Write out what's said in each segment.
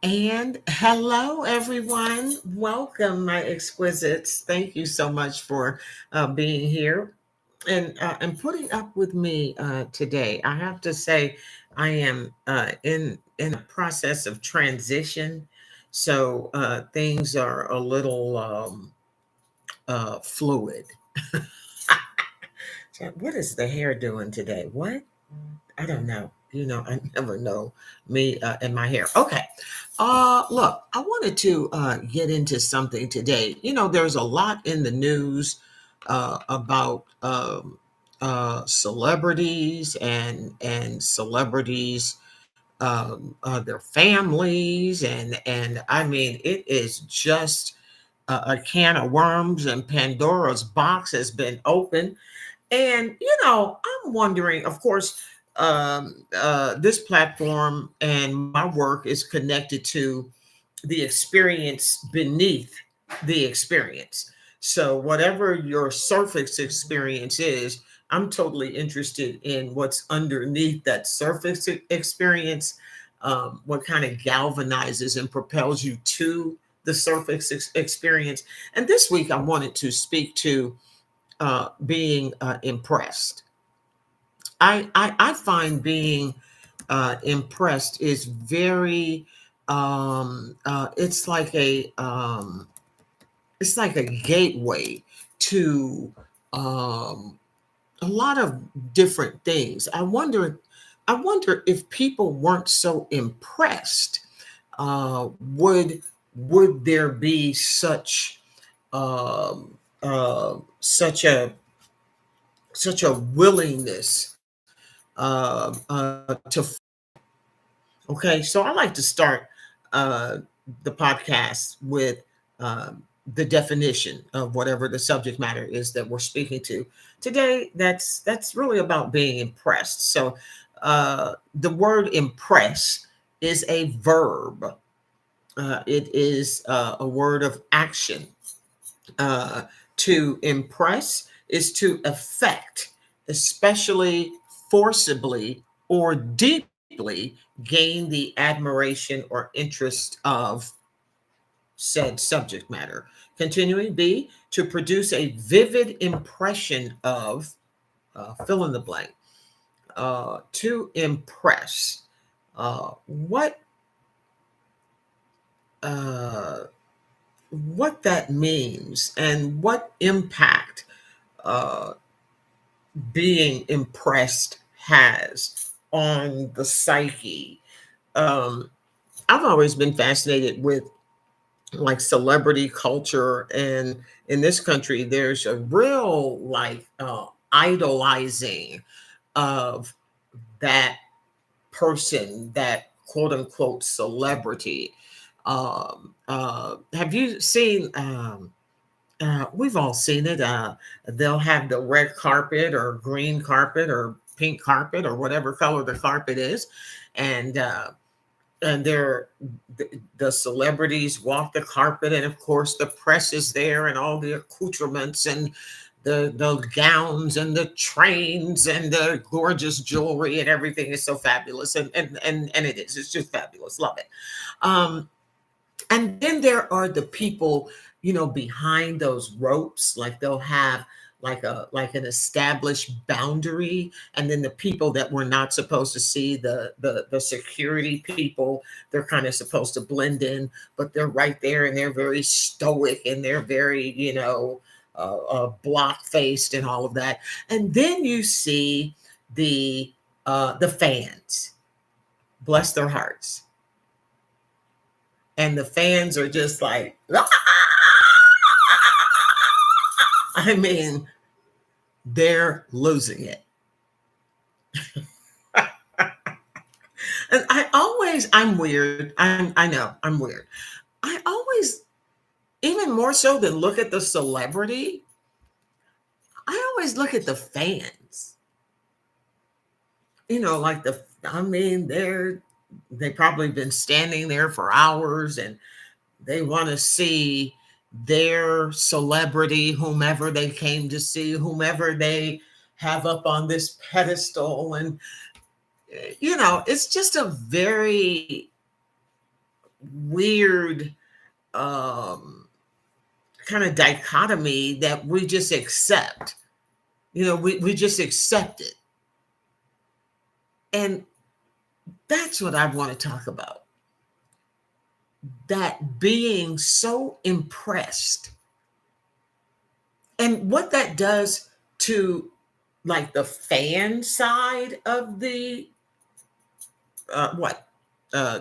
And hello, everyone. Welcome, my exquisites. Thank you so much for being here and putting up with me today. I have to say, I am in a process of transition, so things are a little fluid. What is the hair doing today? What? I don't know. I never know me and my hair. Okay. Look, I wanted to get into something today. There's a lot in the news about celebrities and celebrities, their families, and I mean, it is just a can of worms, and Pandora's box has been opened. And I'm wondering, of course, this platform and my work is connected to the experience beneath the experience. So, whatever your surface experience is, I'm totally interested in what's underneath that surface experience, what kind of galvanizes and propels you to the surface experience. And this week, I wanted to speak to being impressed. I find being impressed is very it's like a gateway to a lot of different things. I wonder if people weren't so impressed, uh, would would there be um, such a willingness to okay, so I like to start uh, the podcast with the definition of whatever the subject matter is that we're speaking to today. That's really about being impressed. So the word impress is a verb. It is a word of action. uh, to impress is to affect, especially forcibly or deeply, gain the admiration or interest of said subject matter. Continuing, B, to produce a vivid impression of, fill in the blank, to impress. What uh, what that means and what impact uh, being impressed has on the psyche. Um, I've always been fascinated with like celebrity culture, and in this country, there's a real like idolizing of that person, that quote unquote celebrity. Have you seen? We've all seen it. They'll have the red carpet or green carpet or pink carpet or whatever color the carpet is, and they're the celebrities walk the carpet, and of course the press is there, and all the accoutrements and the gowns and the trains and the gorgeous jewelry, and everything is so fabulous, and it is. It's just fabulous. Love it. Um, and then there are the people, behind those ropes. Like they'll have like an established boundary, and then the people that we're not supposed to see, the security people, they're kind of supposed to blend in, but they're right there, and they're very stoic, and they're very, block faced and all of that. And then you see the fans, bless their hearts, and the fans are just like, I mean, they're losing it. And I'm weird. I know I'm weird. I always, even more so than look at the celebrity, I always look at the fans. Like I mean, they probably been standing there for hours, and they want to see their celebrity, whomever they came to see, whomever they have up on this pedestal. And it's just a very, weird um, kind of dichotomy that we just accept. We just accept it. And that's what I want to talk about. That being so impressed and what that does to like the fan side of the what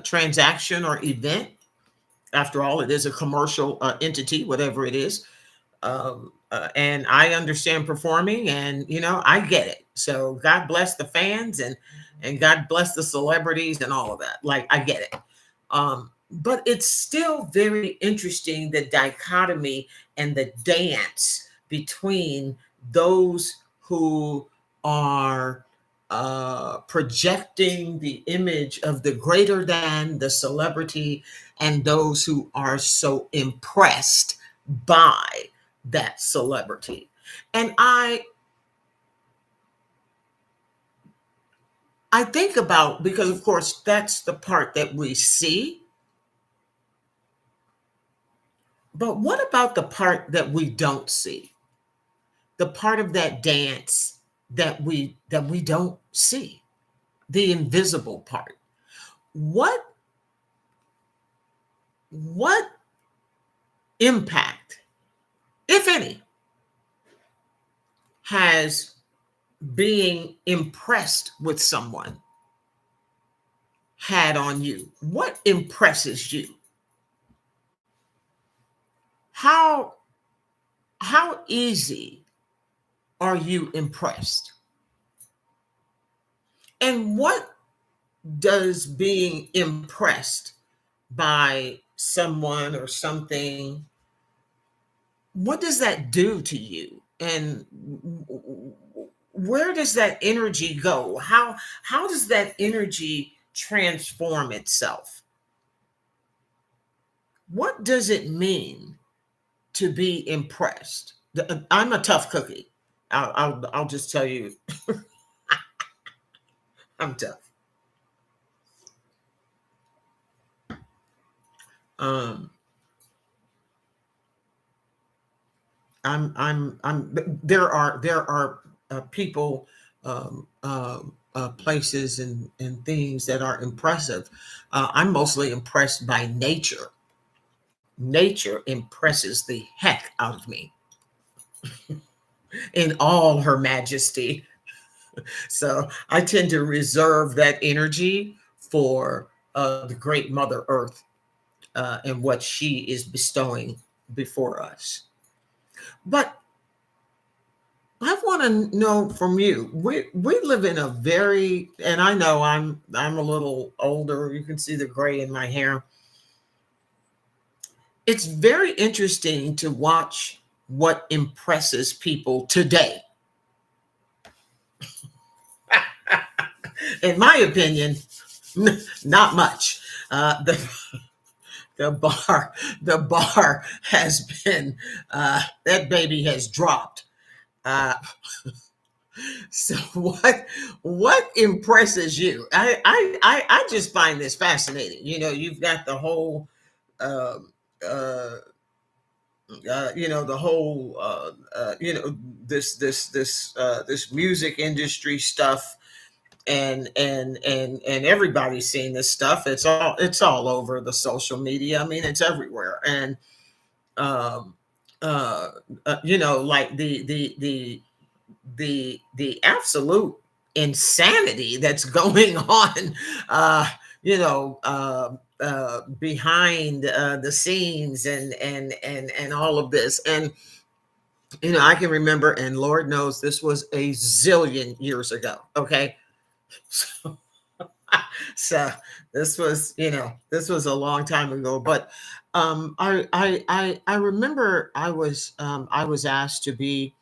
transaction or event. After all, it is a commercial entity, whatever it is. And I understand performing, and I get it. So God bless the fans, and God bless the celebrities and all of that. Like, I get it. But it's still very interesting, the dichotomy and the dance between those who are projecting the image of the greater than, the celebrity, and those who are so impressed by that celebrity. And I think about, because of course that's the part that we see, but what about the part that we don't see? The part of that dance that we don't see, the invisible part. What what impact, if any, has being impressed with someone had on you? What impresses you? How how easy are you impressed? And what does being impressed by someone or something, what does that do to you? And where does that energy go? How does that energy transform itself? What does it mean to be impressed? I'm a tough cookie. I'll just tell you, I'm tough. Um, there are people, places, and things that are impressive. I'm mostly impressed by nature. Nature impresses the heck out of me in all her majesty. So I tend to reserve that energy for the great Mother Earth, and what she is bestowing before us. But I want to know from you. We live in a very, and I know I'm a little older. You can see the gray in my hair. It's very interesting to watch what impresses people today. In my opinion, not much. The bar has been, that baby has dropped. Uh, so what impresses you? I just find this fascinating. You've got the whole um, uh, the whole this music industry stuff, and everybody's seeing this stuff. It's all over the social media. I mean, it's everywhere. And um uh, like the absolute insanity that's going on, uh behind the scenes, and all of this. And I can remember, and Lord knows this was a zillion years ago. Okay. So, so this was a long time ago. But I remember I was asked to be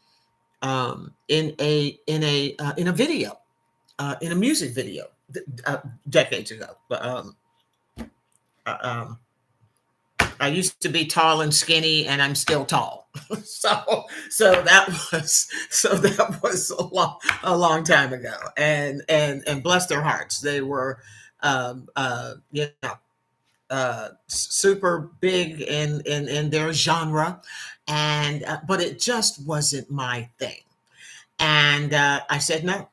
in a video, in a music video, decades ago. But uh, um, I used to be tall and skinny, and I'm still tall. So that was a long time ago. And bless their hearts, they were, um, uh, you know, super big in their genre, and but it just wasn't my thing. And I said no.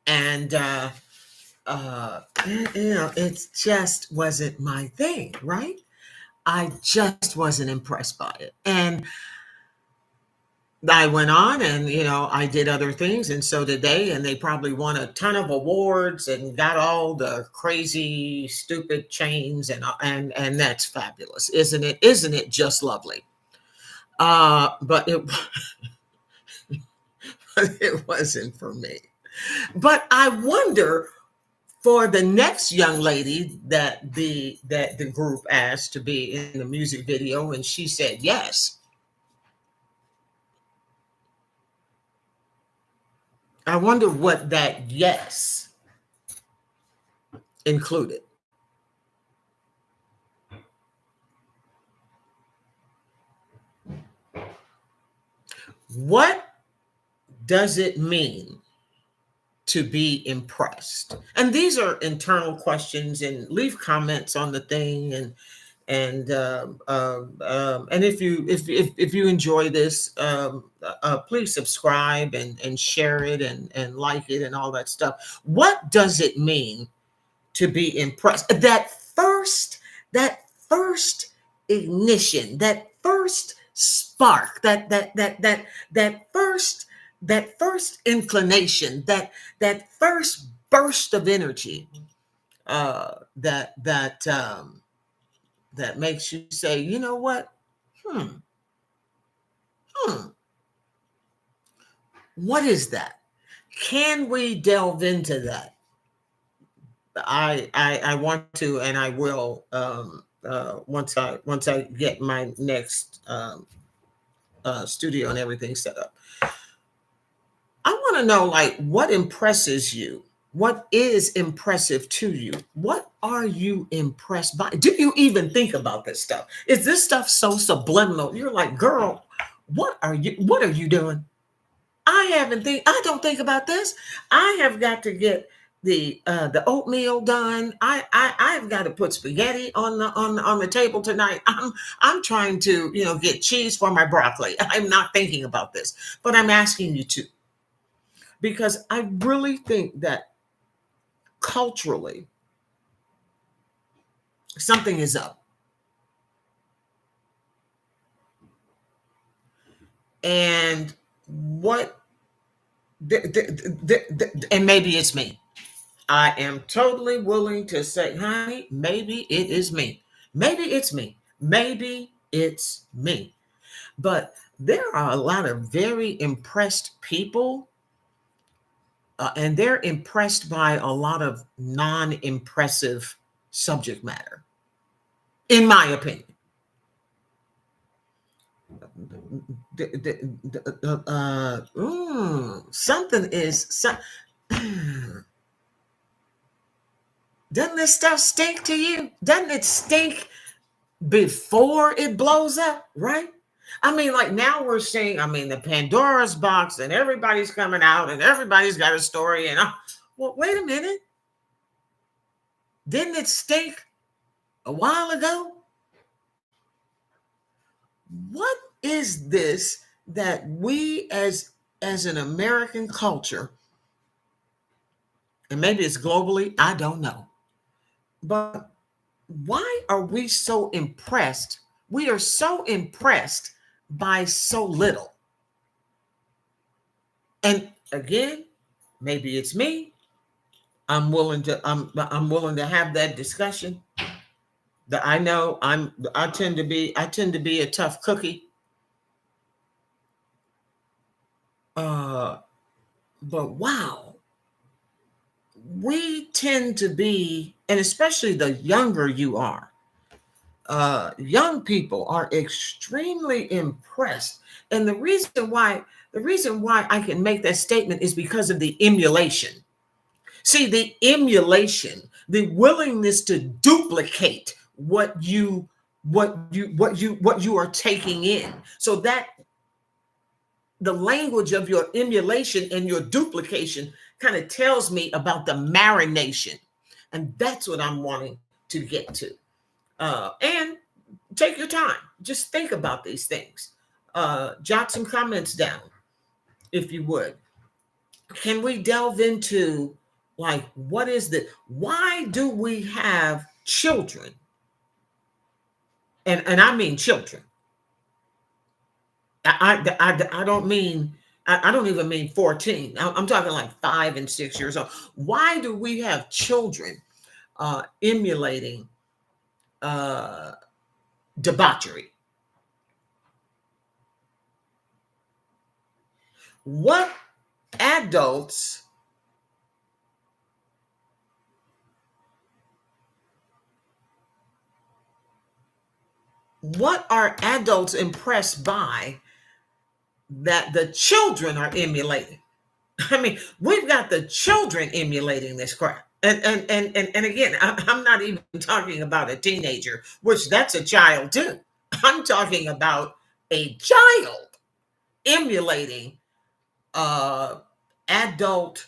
And it just wasn't my thing, right? I just wasn't impressed by it. And I went on and, I did other things and so did they. And they probably won a ton of awards and got all the crazy, stupid chains and that's fabulous. Isn't it? Isn't it just lovely? But it wasn't for me. But I wonder for the next young lady that the group asked to be in the music video, and she said yes. I wonder what that yes included. What does it mean to be impressed? And these are internal questions, and leave comments on the thing, and if you enjoy this, please subscribe and share it and like it and all that stuff. What does it mean to be impressed? That first ignition, that first spark, that first inclination, that first burst of energy, that makes you say, you know what? Hmm, hmm, what is that? Can we delve into that? I want to, and I will, once I get my next studio and everything set up. I want to know, like, what impresses you? What is impressive to you? What are you impressed by? Do you even think about this stuff? Is this stuff so subliminal? You're like, girl, what are you doing? I don't think about this. I have got to get the oatmeal done. I've got to put spaghetti on the table tonight. I'm trying to, get cheese for my broccoli. I'm not thinking about this, but I'm asking you to, because I really think that culturally something is up. And what and maybe it's me. I am totally willing to say, honey, maybe it is me. Maybe it's me. Maybe it's me. But there are a lot of very impressed people, and they're impressed by a lot of non impressive subject matter, in my opinion. Something is. Doesn't this stuff stink to you? Doesn't it stink before it blows up, right? I mean, like now we're seeing, the Pandora's box, and everybody's coming out and everybody's got a story. And well, wait a minute. Didn't it stink a while ago? What is this that we as an American culture, and maybe it's globally, I don't know. But why are we so impressed? We are so impressed by so little. And again, maybe it's me. I'm willing to have that discussion. That I know I tend to be a tough cookie. But wow, we tend to be, and especially the younger you are, young people are extremely impressed. And the reason why I can make that statement is because of the emulation. See, the emulation, the willingness to duplicate what you are taking in. So that the language of your emulation and your duplication kind of tells me about the marination. And that's what I'm wanting to get to. And take your time. Just think about these things. Jot some comments down, if you would. Can we delve into, like, what is the, why do we have children? And I mean children. I don't mean, I don't even mean 14. I'm talking like 5 and 6 years old. Why do we have children emulating uh, debauchery? What adults what are adults impressed by that the children are emulating? I mean, we've got the children emulating this crap. And again, I'm not even talking about a teenager, which that's a child too. I'm talking about a child emulating uh, adult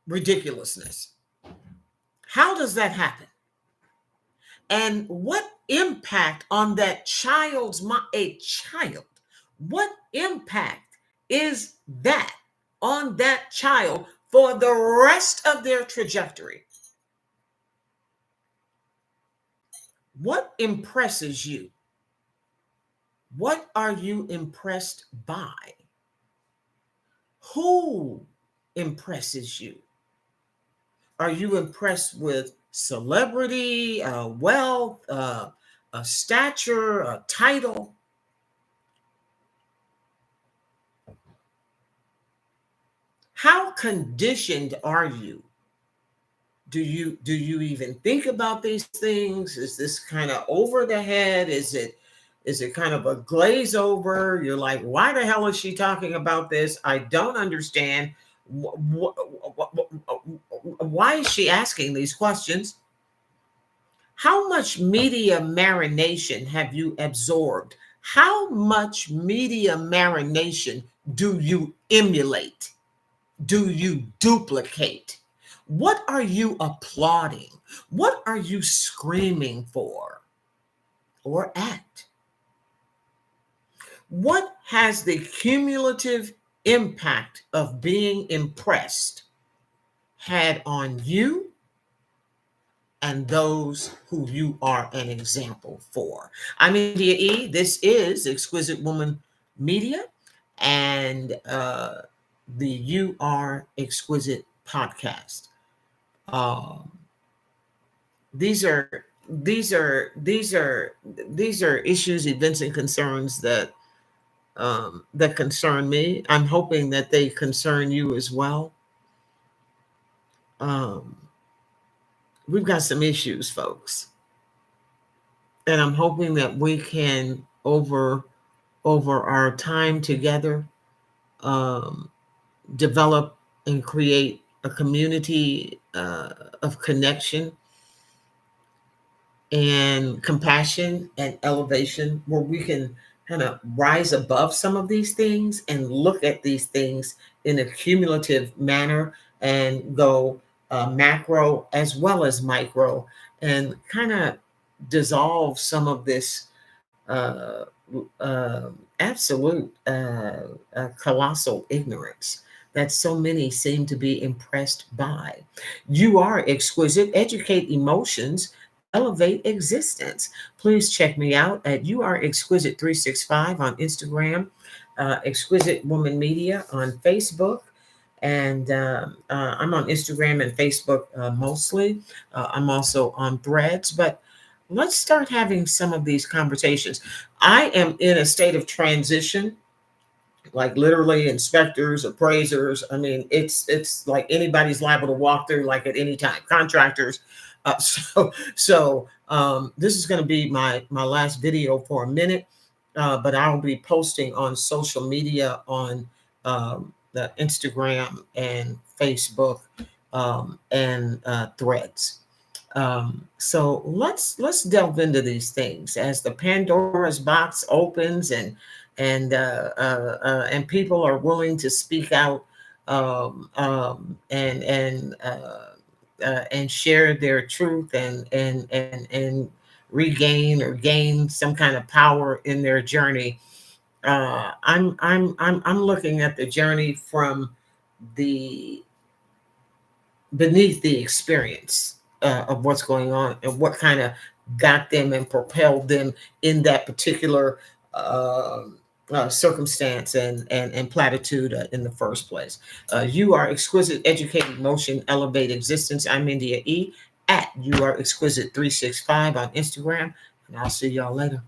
ridiculousness. How does that happen? And what impact on that child's mind? A child, what impact is that on that child for the rest of their trajectory? What impresses you? What are you impressed by? Who impresses you? Are you impressed with celebrity, wealth, a stature, a title? How conditioned are you? Do you even think about these things? Is this kind of over the head? Is it kind of a glaze over? You're like, why the hell is she talking about this? I don't understand. Why is she asking these questions? How much media marination have you absorbed? How much media marination do you emulate? Do you duplicate? What are you applauding? What are you screaming for or at? What has the cumulative impact of being impressed had on you and those who you are an example for? I'm India E. This is Exquisite Woman Media and the You Are Exquisite podcast. Um, these are issues, events, and concerns that concern me. I'm hoping that they concern you as well. Um, we've got some issues, folks, and I'm hoping that we can over our time together um, develop and create a community of connection and compassion and elevation where we can kind of rise above some of these things and look at these things in a cumulative manner and go macro as well as micro and kind of dissolve some of this uh, absolute colossal ignorance that so many seem to be impressed by. You are exquisite, educate emotions, elevate existence. Please check me out at You Are Exquisite 365 on Instagram, Exquisite Woman Media on Facebook. And I'm on Instagram and Facebook mostly. I'm also on Threads, but let's start having some of these conversations. I am in a state of transition, like literally inspectors, appraisers. I mean, it's like anybody's liable to walk through, like at any time. Contractors. This is going to be my last video for a minute, but I'll be posting on social media on the Instagram and Facebook and Threads. So let's delve into these things as the Pandora's box opens and people are willing to speak out and and share their truth and regain or gain some kind of power in their journey. I'm looking at the journey from the beneath the experience of what's going on and what kind of got them and propelled them in that particular uh, circumstance and platitude in the first place. You are exquisite, educate, emotion, elevate existence. I'm India E at You Are Exquisite 365 on Instagram, and I'll see y'all later.